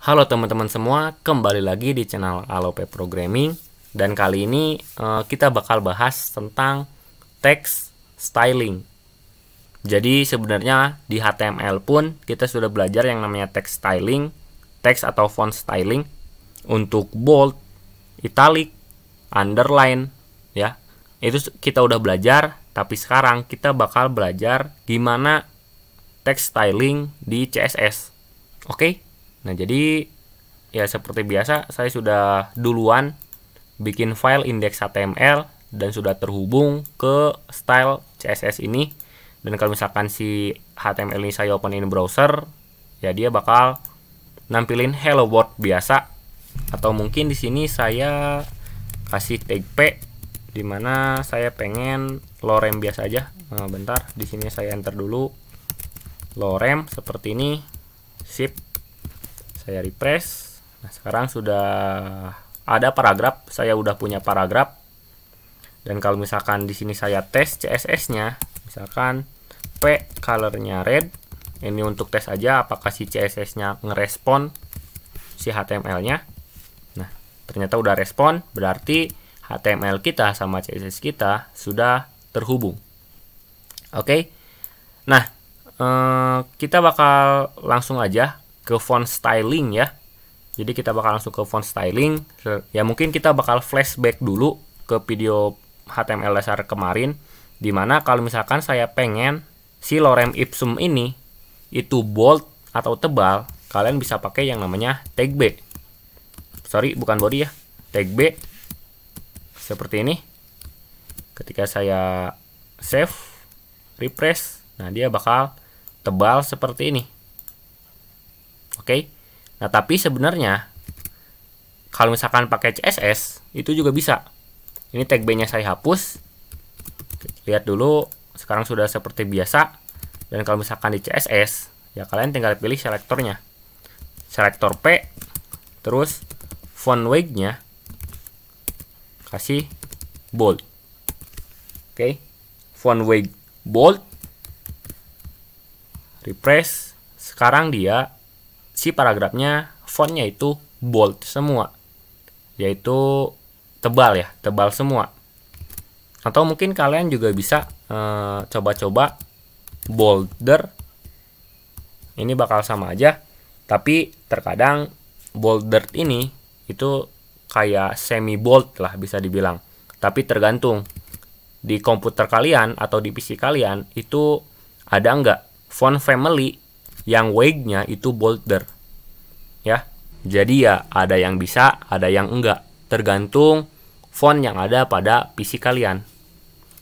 Halo teman-teman semua, kembali lagi di channel Alope Programming. Dan kali ini kita bakal bahas tentang text styling. Jadi sebenarnya di HTML pun kita sudah belajar yang namanya text styling, text atau font styling untuk bold, italic, underline, ya. Itu kita udah belajar, tapi sekarang kita bakal belajar gimana text styling di CSS. Oke? Nah, jadi ya seperti biasa saya sudah duluan bikin file index.html dan sudah terhubung ke style CSS ini. Dan kalau misalkan si HTML ini saya open in browser, ya dia bakal nampilin hello world biasa. Atau mungkin di sini saya kasih tag p dimana saya pengen lorem biasa aja. Nah, bentar, di sini saya enter dulu lorem seperti ini. Sip. Saya refresh. Nah, sekarang sudah ada paragraf. Saya udah punya paragraf. Dan kalau misalkan di sini saya tes CSS-nya, misalkan P color-nya red. Ini untuk tes aja apakah si CSS-nya ngerespon si HTML-nya. Nah, ternyata udah respon, berarti HTML kita sama CSS kita sudah terhubung. Oke. Nah, kita bakal langsung aja ke font styling ya. Jadi kita bakal langsung ke font styling. Ya mungkin kita bakal flashback dulu ke video HTML dasar kemarin, dimana kalau misalkan saya pengen si lorem ipsum ini itu bold atau tebal, kalian bisa pakai yang namanya tag B. Sorry, bukan body ya. Tag B seperti ini. Ketika saya save, refresh, nah dia bakal tebal seperti ini. Oke. Nah, tapi sebenarnya kalau misalkan pakai CSS itu juga bisa. Ini tag B-nya saya hapus. Lihat dulu, sekarang sudah seperti biasa. Dan kalau misalkan di CSS, ya kalian tinggal pilih selektornya. Selektor P, terus font weight-nya kasih bold. Oke. Font weight bold. Refresh. Sekarang dia si paragrafnya fontnya itu bold semua, yaitu tebal ya, tebal semua. Atau mungkin kalian juga bisa coba-coba bolder. Ini bakal sama aja, tapi terkadang bolder ini itu kayak semi bold lah bisa dibilang. Tapi tergantung di komputer kalian atau di PC kalian itu ada nggak font family yang weight-nya itu bolder ya. Jadi ya ada yang bisa, ada yang enggak, tergantung font yang ada pada PC kalian.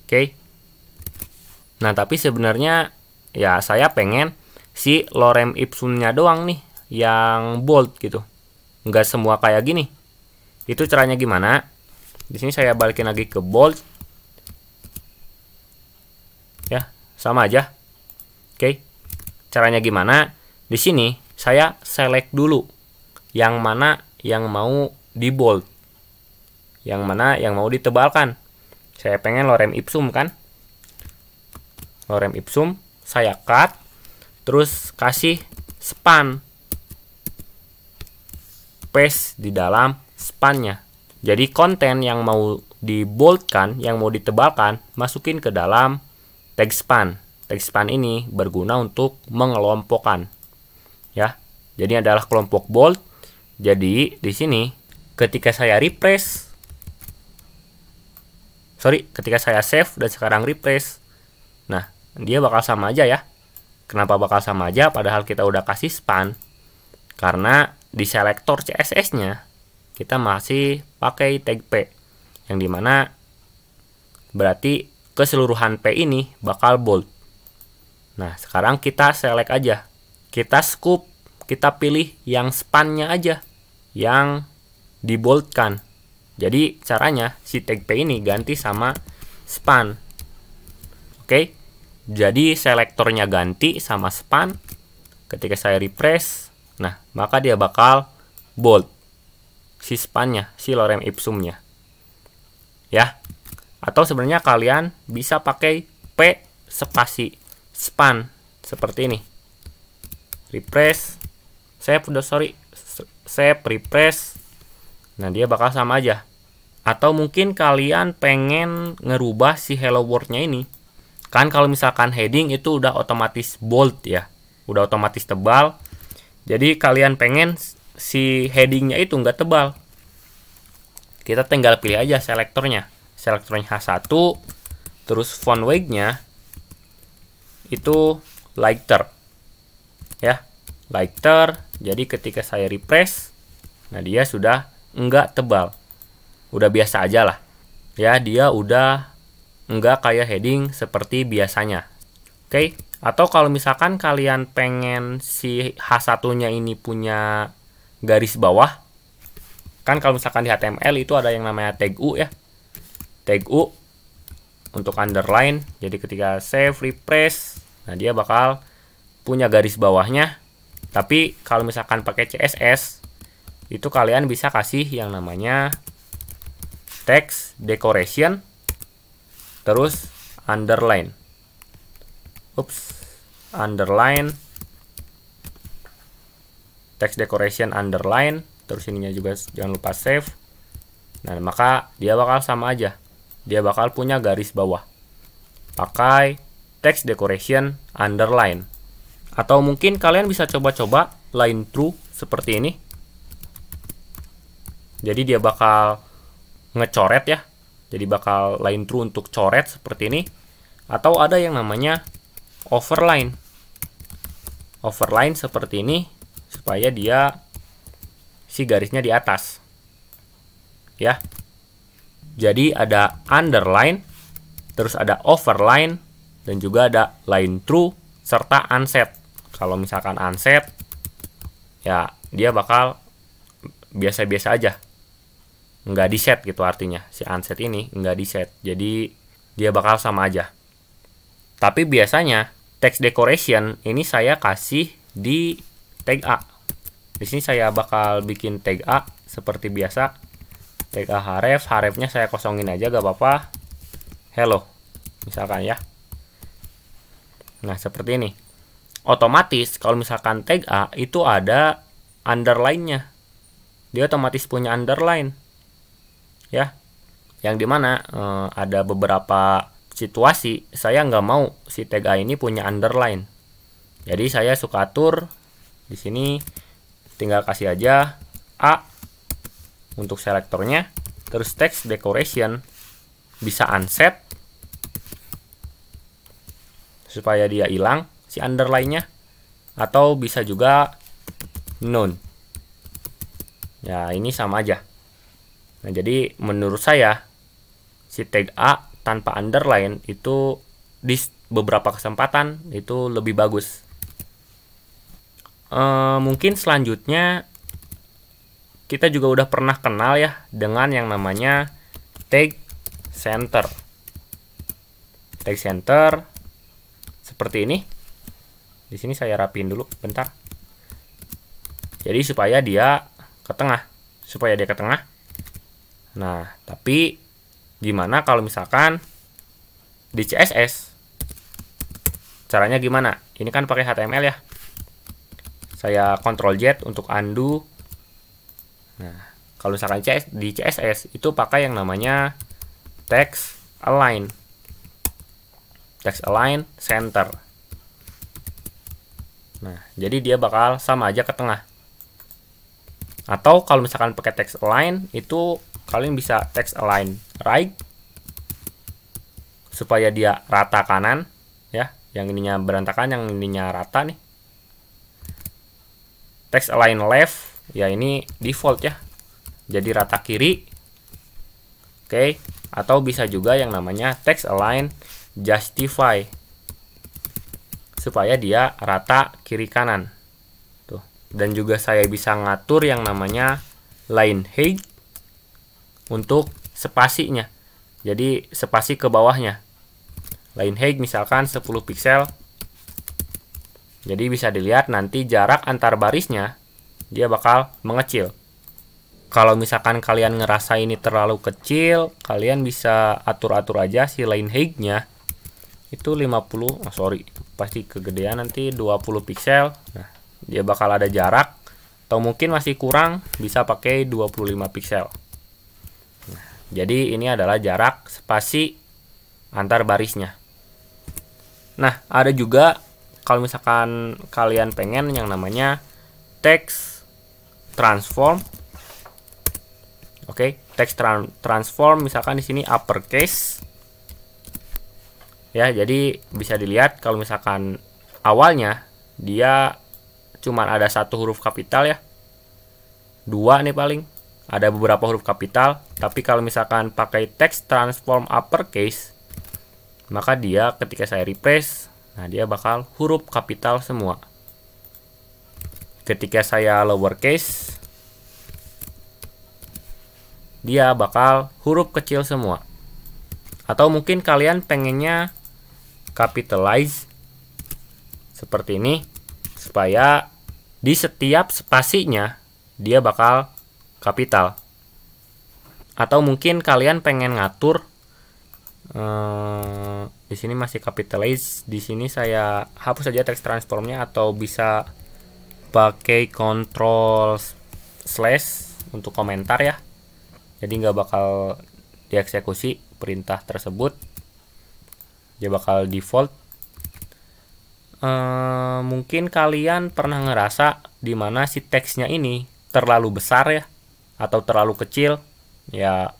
Oke. Nah, tapi sebenarnya ya saya pengen si lorem ipsumnya doang nih yang bold gitu. Enggak semua kayak gini. Itu caranya gimana? Di sini saya balikin lagi ke bold. Ya, sama aja. Oke. Caranya gimana? Di sini saya select dulu yang mana yang mau di bold, yang mana yang mau ditebalkan. Saya pengen lorem ipsum kan? Lorem ipsum saya cut, terus kasih span, paste di dalam spannya. Jadi konten yang mau di boldkan, yang mau ditebalkan, masukin ke dalam tag span. Tag span ini berguna untuk mengelompokkan ya. Jadi adalah kelompok bold. Jadi di sini ketika saya refresh, ketika saya save dan sekarang refresh, nah dia bakal sama aja ya. Kenapa bakal sama aja padahal kita udah kasih span? Karena di selektor CSS-nya kita masih pakai tag P, yang dimana berarti keseluruhan P ini bakal bold. Nah, sekarang kita select aja. Kita scoop, kita pilih yang span-nya aja, yang diboldkan. Jadi, caranya si tag P ini ganti sama span. Oke. Jadi, selektornya ganti sama span. Ketika saya refresh, nah, maka dia bakal bold. Si span-nya, si lorem ipsumnya. Ya. Atau sebenarnya kalian bisa pakai P spasi span seperti ini. Refresh. Saya udah save, refresh. Nah, dia bakal sama aja. Atau mungkin kalian pengen ngerubah si hello world-nya ini. Kan kalau misalkan heading itu udah otomatis bold ya, udah otomatis tebal. Jadi kalian pengen si headingnya itu nggak tebal, kita tinggal pilih aja selektornya H1, terus font weight-nya itu lighter ya, lighter. Jadi ketika saya refresh, nah dia sudah nggak tebal, udah biasa aja lah ya, dia udah nggak kayak heading seperti biasanya. Oke. Atau kalau misalkan kalian pengen si H1-nya ini punya garis bawah, kan kalau misalkan di HTML itu ada yang namanya tag U ya, tag U untuk underline. Jadi ketika save, refresh, nah dia bakal punya garis bawahnya. Tapi kalau misalkan pakai CSS, itu kalian bisa kasih yang namanya text decoration terus underline, underline, text decoration underline, terus ininya juga jangan lupa save. Nah, maka dia bakal sama aja, dia bakal punya garis bawah pakai text decoration underline. Atau mungkin kalian bisa coba-coba line through seperti ini. Jadi dia bakal ngecoret ya, jadi bakal line through untuk coret seperti ini. Atau ada yang namanya overline, overline seperti ini, supaya dia si garisnya di atas ya. Jadi ada underline, terus ada overline, dan juga ada line through serta unset. Kalau misalkan unset ya dia bakal biasa-biasa aja, nggak di set gitu, artinya si unset ini nggak di set, jadi dia bakal sama aja. Tapi biasanya text decoration ini saya kasih di tag A. Di sini saya bakal bikin tag A seperti biasa, tag A href-nya saya kosongin aja gak apa-apa, hello misalkan ya. Nah seperti ini. Otomatis kalau misalkan tag A itu ada underline-nya, dia otomatis punya underline ya, yang dimana ada beberapa situasi saya nggak mau si tag A ini punya underline. Jadi saya suka atur di sini, tinggal kasih aja A untuk selektornya, terus text decoration bisa unset supaya dia hilang si underline-nya, atau bisa juga none. Ya ini sama aja. Nah jadi menurut saya si tag A tanpa underline itu di beberapa kesempatan itu lebih bagus. Mungkin selanjutnya kita juga udah pernah kenal ya dengan yang namanya tag center. Tag center seperti ini. Di sini saya rapiin dulu bentar. Jadi supaya dia ke tengah, Nah, tapi gimana kalau misalkan di CSS? Caranya gimana? Ini kan pakai HTML ya. Saya Ctrl Z untuk undo. Nah, kalau misalkan di CSS itu pakai yang namanya text align. Text align center. Nah, jadi dia bakal sama aja ke tengah. Atau kalau misalkan pakai text align itu kalian bisa text align right supaya dia rata kanan ya, yang ininya berantakan, yang ininya rata nih. Text align left ya ini default ya, jadi rata kiri. Oke, atau bisa juga yang namanya text align justify supaya dia rata kiri kanan tuh. Dan juga saya bisa ngatur yang namanya line height untuk spasinya, jadi spasi ke bawahnya. Line height misalkan 10 pixel, jadi bisa dilihat nanti jarak antar barisnya dia bakal mengecil. Kalau misalkan kalian ngerasa ini terlalu kecil, kalian bisa atur-atur aja si line height-nya itu 50, pasti kegedean nanti 20 pixel. Nah, dia bakal ada jarak atau mungkin masih kurang bisa pakai 25 pixel. Nah, jadi ini adalah jarak spasi antar barisnya. Nah, ada juga kalau misalkan kalian pengen yang namanya text transform. Oke, text transform misalkan di sini uppercase. Ya, jadi bisa dilihat kalau misalkan awalnya dia cuman ada satu huruf kapital ya, dua nih paling, ada beberapa huruf kapital. Tapi kalau misalkan pakai text transform uppercase, maka dia ketika saya refresh, nah dia bakal huruf kapital semua. Ketika saya lowercase, dia bakal huruf kecil semua. Atau mungkin kalian pengennya capitalize seperti ini, supaya di setiap spasinya dia bakal kapital. Atau mungkin kalian pengen ngatur di sini masih capitalize, di sini saya hapus saja text transformnya, atau bisa pakai control slash untuk komentar ya. Jadi nggak bakal dieksekusi perintah tersebut, dia bakal default. Mungkin kalian pernah ngerasa dimana si teksnya ini terlalu besar ya, atau terlalu kecil ya,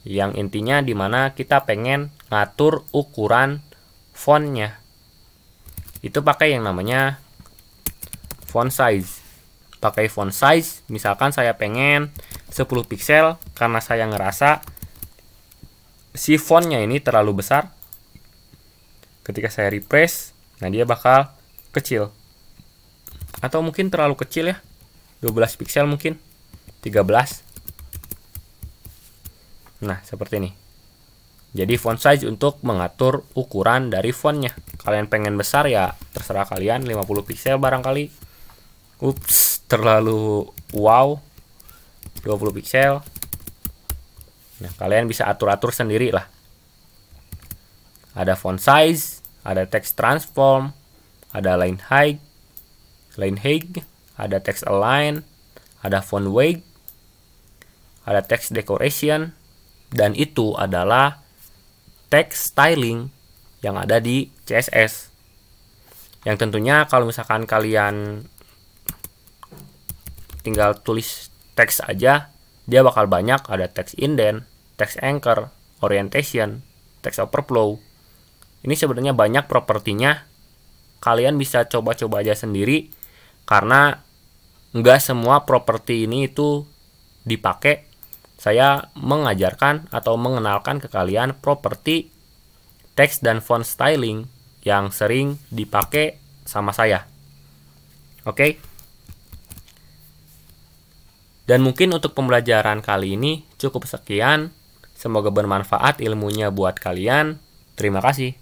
yang intinya dimana kita pengen ngatur ukuran fontnya, itu pakai yang namanya font size. Pakai font size, misalkan saya pengen 10 pixel karena saya ngerasa si fontnya ini terlalu besar. Ketika saya refresh, nah dia bakal kecil. Atau mungkin terlalu kecil ya, 12 pixel mungkin, 13. Nah seperti ini. Jadi font size untuk mengatur ukuran dari fontnya. Kalian pengen besar ya terserah kalian, 50 pixel barangkali. Ups, terlalu wow, 20 pixel. Nah kalian bisa atur-atur sendiri lah. Ada font size, ada text transform, ada line height, ada text align, ada font weight, ada text decoration, dan itu adalah text styling yang ada di CSS. Yang tentunya kalau misalkan kalian tinggal tulis teks aja, dia bakal banyak, ada text indent, text anchor, orientation, text overflow. Ini sebenarnya banyak propertinya. Kalian bisa coba-coba aja sendiri, karena nggak semua properti ini itu dipakai. Saya mengajarkan atau mengenalkan ke kalian properti text dan font styling yang sering dipakai sama saya. Oke. Dan mungkin untuk pembelajaran kali ini cukup sekian. Semoga bermanfaat ilmunya buat kalian. Terima kasih.